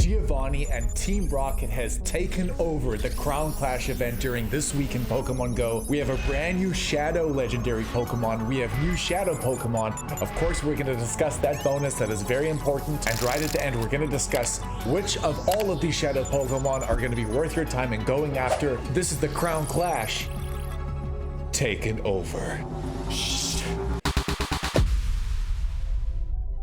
Giovanni and Team Rocket has taken over the Crown Clash event during this week in Pokemon Go. We have a brand new Shadow legendary Pokemon. We have new Shadow Pokemon. Of course, we're going to discuss that bonus that is very important. And right at the end, we're going to discuss which of all of these Shadow Pokemon are going to be worth your time in going after. This is the Crown Clash taken over.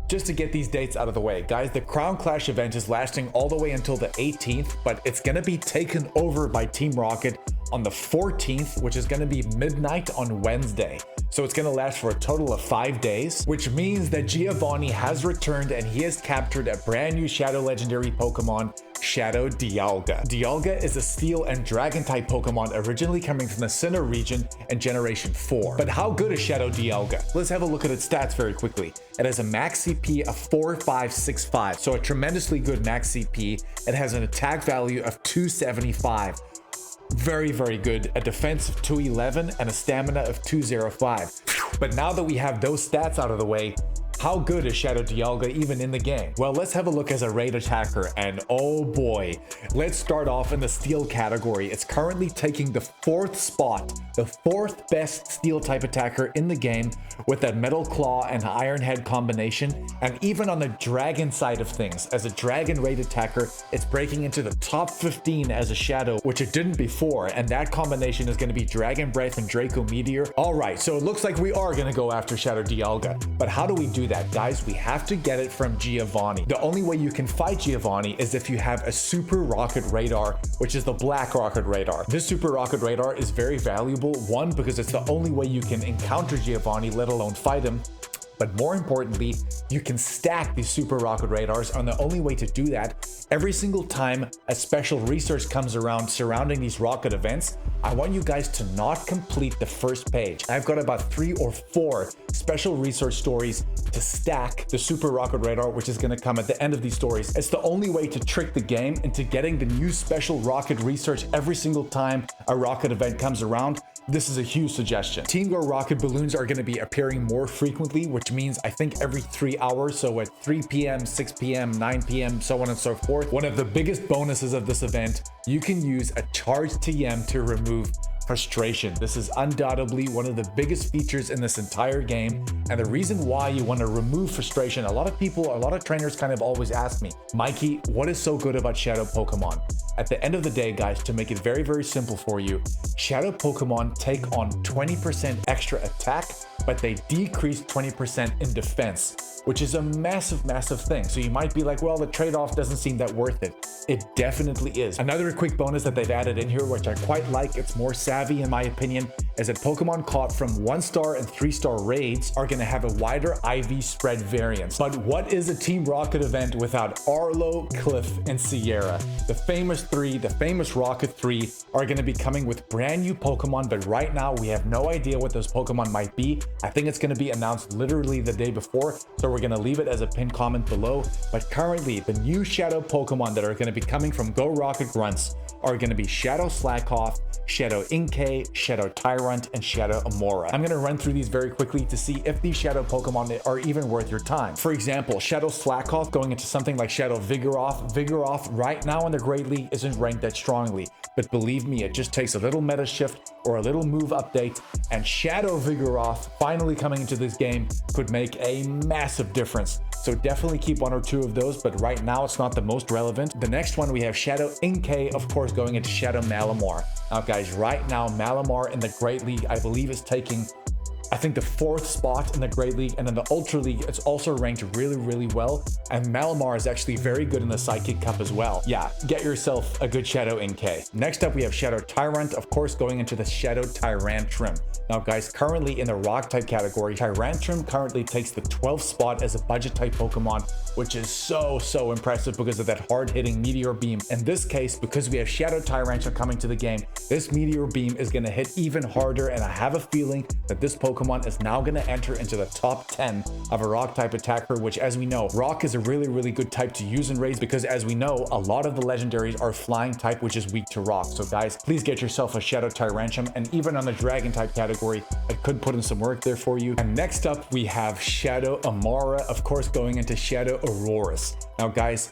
Just to get these dates out of the way, guys, the Crown Clash event is lasting all the way until the 18th, but it's going to be taken over by Team Rocket on the 14th, which is going to be midnight on Wednesday. So it's going to last for a total of 5 days, which means that Giovanni has returned and he has captured a brand new Shadow legendary Pokemon, Shadow Dialga. Dialga is a Steel and Dragon type Pokemon originally coming from the Sinnoh region in Generation 4. But how good is Shadow Dialga? Let's have a look at its stats very quickly. It has a max CP of 4565, so a tremendously good max CP. It has an attack value of 275. Very, very good. A defense of 211 and a stamina of 205. But now that we have those stats out of the way, how good is Shadow Dialga even in the game? Well, let's have a look as a raid attacker, and oh boy, let's start off in the Steel category. It's currently taking the 4th spot, the 4th best Steel type attacker in the game with that Metal Claw and Iron Head combination. And even on the Dragon side of things, as a Dragon raid attacker, it's breaking into the top 15 as a Shadow, which it didn't before, and that combination is going to be Dragon Breath and Draco Meteor. All right, so it looks like we are going to go after Shadow Dialga, but how do we do that, guys? We have to get it from Giovanni. The only way you can fight Giovanni is if you have a Super Rocket Radar, which is the Black Rocket Radar. This Super Rocket Radar is very valuable, one, because it's the only way you can encounter Giovanni, let alone fight him. But more importantly, you can stack these Super Rocket Radars, and the only way to do that, every single time a special research comes around surrounding these rocket events, I want you guys to not complete the first page. I've got about 3 or 4 special research stories to stack the Super Rocket Radar, which is going to come at the end of these stories. It's the only way to trick the game into getting the new special rocket research every single time a rocket event comes around. This is a huge suggestion. Team GO Rocket balloons are going to be appearing more frequently, which means I think every 3 hours. So at 3 p.m., 6 p.m., 9 p.m., so on and so forth. One of the biggest bonuses of this event, you can use a charged TM to remove frustration. This is undoubtedly one of the biggest features in this entire game, and the reason why you want to remove frustration, a lot of trainers kind of always ask me, Mikey, what is so good about Shadow Pokemon? At the end of the day, guys, to make it very, very simple for you, Shadow Pokemon take on 20% extra attack, but they decrease 20% in defense, which is a massive, massive thing. So you might be like, well, the trade-off doesn't seem that worth it. It definitely is. Another quick bonus that they've added in here, which I quite like, it's more savvy in my opinion, is that Pokemon caught from 1-star and 3-star raids are going to have a wider IV spread variance. But what is a Team Rocket event without Arlo, Cliff, and Sierra? The famous 3, the famous Rocket 3 are going to be coming with brand new Pokemon, but right now we have no idea what those Pokemon might be. I think it's going to be announced literally the day before, so we're going to leave it as a pinned comment below. But currently, the new Shadow Pokemon that are going to be coming from Go Rocket Grunts are going to be Shadow Slackoff, Shadow Inkay, Shadow Tyrant, and Shadow Amora. I'm going to run through these very quickly to see if these Shadow Pokemon are even worth your time. For example, Shadow Slackoff going into something like Shadow Vigoroth. Vigoroth right now in the Great League isn't ranked that strongly, but believe me, it just takes a little meta shift or a little move update, and Shadow Vigoroth finally coming into this game could make a massive difference. So definitely keep 1 or 2 of those, but right now it's not the most relevant. The next one we have Shadow Inkay, of course, going into Shadow Malamar. Now guys, right now Malamar in the Great League, I believe, is taking, I think, the 4th spot in the Great League, and in the Ultra League it's also ranked really, really well, and Malamar is actually very good in the Psychic Cup as well. Yeah, get yourself a good Shadow Inkay. Next up we have Shadow Tyrant, of course, going into the Shadow Tyrantrum. Now guys, currently in the Rock type category, Tyrantrum currently takes the 12th spot as a budget type Pokemon, which is so impressive because of that hard-hitting Meteor Beam. In this case, because we have Shadow Tyrantrum coming to the game, this Meteor Beam is going to hit even harder, and I have a feeling that this Pokemon is now going to enter into the top 10 of a Rock type attacker, which, as we know, Rock is a really, really good type to use in raids because, as we know, a lot of the legendaries are Flying type, which is weak to Rock. So guys, please get yourself a Shadow Tyrantrum, and even on the Dragon type category, I could put in some work there for you. And next up, we have Shadow Amora, of course, going into Shadow Aurorus. Now guys,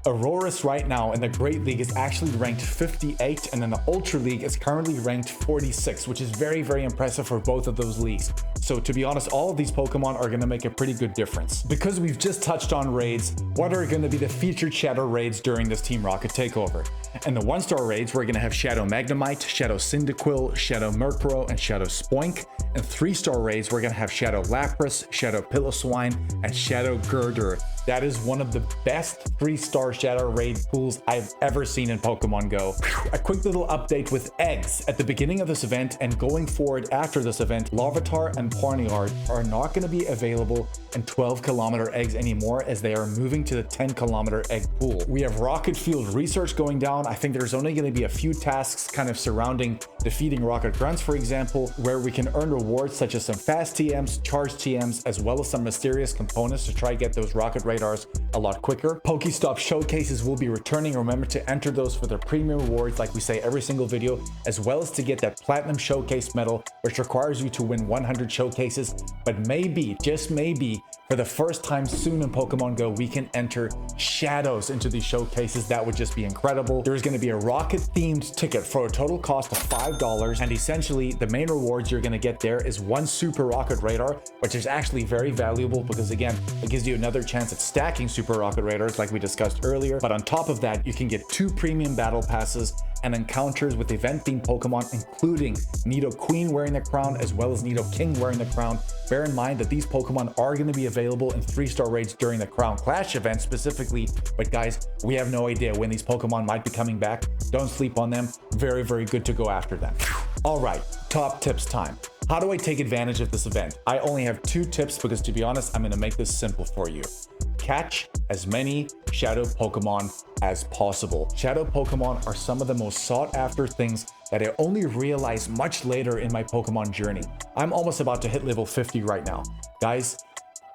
Aurorus right now in the Great League is actually ranked 58, and in the Ultra League is currently ranked 46, which is very, very impressive for both of those leagues. So to be honest, all of these Pokemon are going to make a pretty good difference. Because we've just touched on raids, what are going to be the featured Shadow raids during this Team Rocket Takeover? In the 1-star raids, we're going to have Shadow Magnemite, Shadow Cyndaquil, Shadow Murkrow, and Shadow Spoink. In 3-star raids, we're going to have Shadow Lapras, Shadow Piloswine, and Shadow Girder. That is one of the best 3-star Shadow raid pools I've ever seen in Pokemon Go. A quick little update with eggs. At the beginning of this event and going forward after this event, Larvitar and Pawniard are not going to be available in 12-kilometer eggs anymore, as they are moving to the 10-kilometer egg pool. We have Rocket Field research going down. I think there's only going to be a few tasks kind of surrounding defeating Rocket Grunts, for example, where we can earn rewards such as some fast TMs, charge TMs, as well as some mysterious components to try to get those Rocket radars a lot quicker. Pokestop showcases will be returning. Remember to enter those for their premium rewards, like we say every single video, as well as to get that Platinum Showcase medal, which requires you to win 100 showcases. But maybe, just maybe, for the first time soon in Pokemon Go, we can enter shadows into these showcases. That would just be incredible. There's going to be a rocket themed ticket for a total cost of $5, and essentially the main rewards you're going to get there is 1 Super Rocket Radar, which is actually very valuable because again, it gives you another chance at stacking Super Rocket Radars like we discussed earlier. But on top of that, you can get 2 premium battle passes and encounters with event-themed Pokemon, including Nidoqueen wearing the crown as well as Nidoking wearing the crown. Bear in mind that these Pokemon are going to be available in 3-star raids during the Crown Clash event specifically, but guys, we have no idea when these Pokemon might be coming back. Don't sleep on them. Very, very good to go after them. All right, top tips time. How do I take advantage of this event? I only have 2 tips because, to be honest, I'm going to make this simple for you. Catch as many Shadow Pokemon as possible. Shadow Pokemon are some of the most sought after things that I only realized much later in my Pokemon journey. I'm almost about to hit level 50 right now. Guys,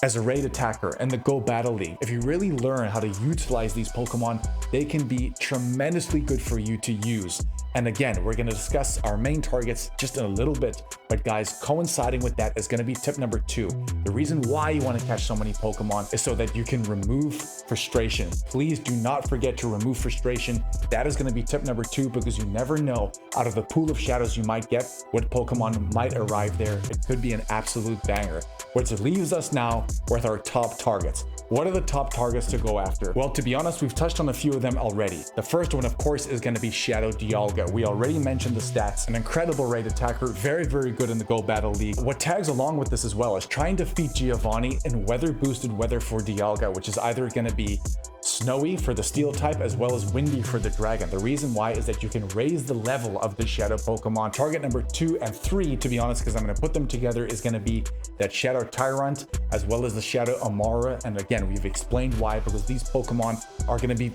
as a raid attacker in the Go Battle League, if you really learn how to utilize these Pokemon, they can be tremendously good for you to use. And again, we're going to discuss our main targets just in a little bit, but guys, coinciding with that is going to be tip number 2. The reason why you want to catch so many Pokemon is so that you can remove frustration. Please do not forget to remove frustration. That is going to be tip number 2, because you never know out of the pool of shadows you might get what Pokemon might arrive there. It could be an absolute banger. Which leaves us now with our top targets. What are the top targets to go after? Well, to be honest, we've touched on a few of them already. The first one, of course, is going to be Shadow Dialga. We already mentioned the stats. An incredible raid attacker, very, very good in the Go Battle League. What tags along with this as well is trying to defeat Giovanni in weather-boosted weather for Dialga, which is either going to be snowy for the steel type as well as windy for the dragon. The reason why is that you can raise the level of the Shadow Pokemon. Target number 2 and 3, to be honest, because I'm going to put them together, is going to be that Shadow Tyrant as well as the Shadow Amara. And again, we've explained why, because these Pokemon are going to be,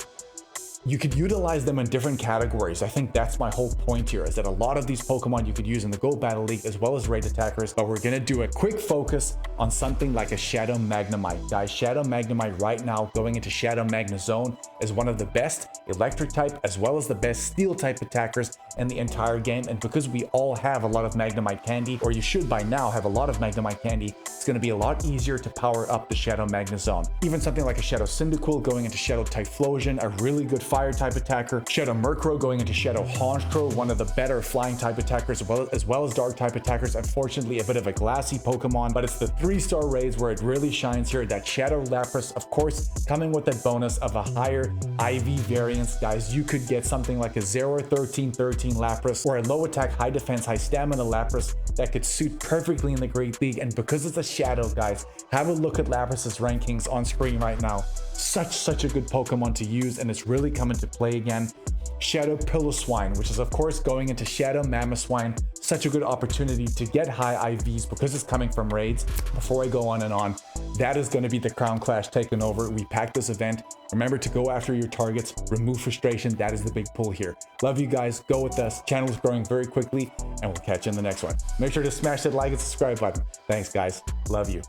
you could utilize them in different categories. I think that's my whole point here, is that a lot of these Pokemon you could use in the Go Battle League as well as raid attackers, but we're going to do a quick focus on something like a Shadow Magnemite. Guys, Shadow Magnemite right now going into Shadow Magnezone is one of the best electric type as well as the best steel type attackers in the entire game. And because we all have a lot of Magnemite candy, or you should by now have a lot of Magnemite candy, it's going to be a lot easier to power up the Shadow Magnezone. Even something like a Shadow Cyndaquil going into Shadow Typhlosion, a really good fire type attacker. Shadow Murkrow going into Shadow Honchkrow, one of the better flying type attackers as well as dark type attackers. Unfortunately, a bit of a glassy Pokemon, but it's the 3-star raids where it really shines here. That Shadow Lapras, of course, coming with that bonus of a higher IV variance. Guys, you could get something like a 0-13-13 Lapras or a low attack, high defense, high stamina Lapras that could suit perfectly in the Great League. And because it's a Shadow, guys, have a look at Lapras's rankings on screen right now. Such a good Pokemon to use, and it's really coming to play again. Shadow Piloswine, which is of course going into Shadow Mamoswine. Such a good opportunity to get high IVs because it's coming from raids. Before I go on and on, that is going to be the Crown Clash taking over. We packed this event. Remember to go after your targets, remove frustration. That is the big pull here. Love you guys. Go with us. Channel is growing very quickly, and we'll catch you in the next one. Make sure to smash that like and subscribe button. Thanks, guys. Love you.